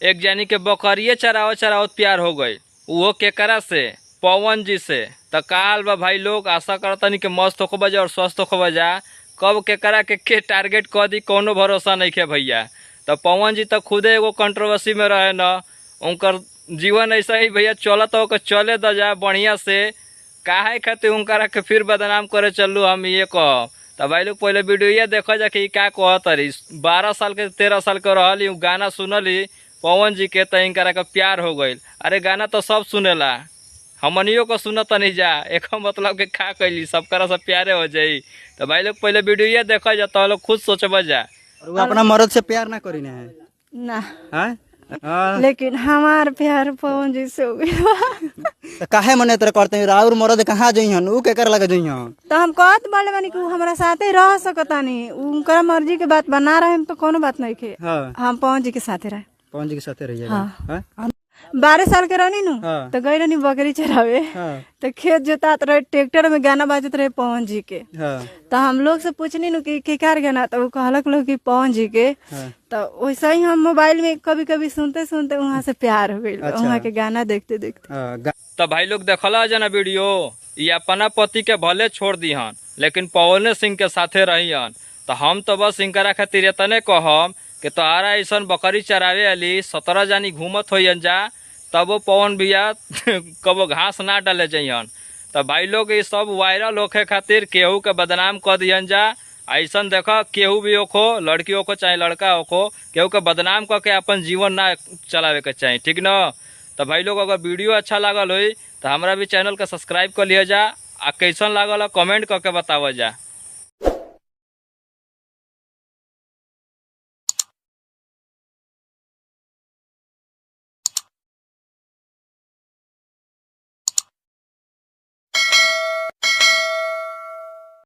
एक जानी के बकरिए चरावत चरावत प्यार हो गई, वो केकरा से, पवन जी से। तो का हाल बा भाई लोग, आशा करतनी कि मस्त होको बजा और स्वस्थ होको बजा। कब केकरा के टारगेट कर दी कोनो भरोसा नहीं है भैया। तो पवन जी तो खुदे एगो कंट्रोवर्सी में रहे न, उनकर जीवन ऐसा ही भैया चलत हो चले द जा बढ़िया से। काहे खातिर उनकरा के फिर बदनाम करे चलू हम ये कह। तो भाई लोग पहले वीडियो देखो जा कि क्या कहत रही। 12 साल के 13 साल के रहली, गाना सुनली पवन जी के, तो इनकरा के प्यार हो गई। अरे गाना तो सब सुनेला, हमनियो को सुनत नहीं जा, एक मतलब के खा कैली सबकरा से प्यारे हो जाई। तो भाई लोग पहले वीडियो देखो जा तो लोग खुद सोचब जा। और वो अपना मर्द से प्यार ना करी है ना हाँ? लेकिन हमार प्यार पवन जी से हो गया। तो काहे मने तरह करते हैं राउर मर्द कहाँ जइहन, ऊ केकर लगे जइहन। तो हम कहत बाले बानी कि उ हमरा साथे रह सकतानी, उनकर मर्जी के बात बना रहे तो कोनो बात नहीं के। हाँ हम पवन जी के साथे रहे। पवन जी के साथे रहिएगा। हाँ। हाँ? 12 साल के रहनी नु हाँ। तो गई रहनी बकरी चरावे। हाँ। तो खेत जोतात रहे, ट्रैक्टर में गाना बाजत रहे पवन जी के। हाँ। तो हम लोग से पूछनी नु कि केकर गाना, तो वो कहलक लोग कि पवन जी के। हाँ। तो वैसे ही हम मोबाइल में कभी कभी सुनते सुनते वहाँ से प्यार हो गई। अच्छा। वहाँ के गाना देखते देखते। हाँ, तो भाई लोग देखला जना वीडियो, ये अपना पति के भले छोड़ दीहन लेकिन पवन सिंह के साथे रहियन। तो हम तो बस इनकरा खातिर इतने कहम कि तोहरा ऐसा बकरी चरावे वाली 17 जानी घूमत होइयन जा, तब वो पवन भैया कबो घास ना डाले जाइयन। तो भाई लोग ये सब वायरल होखे खातिर केहू के बदनाम कर दियन जा। ऐसा देखो केहू भी होखो, लड़की होखो चाहे लड़का होखो, केहू के बदनाम करके अपन जीवन ना चलावे के चाहिए, ठीक न। तो भाई लोग अगर वीडियो अच्छा लागल हो तो हमारा भी चैनल के सब्सक्राइब कर लिया जा, आ कैसन लागल कमेंट करके बतावा जा।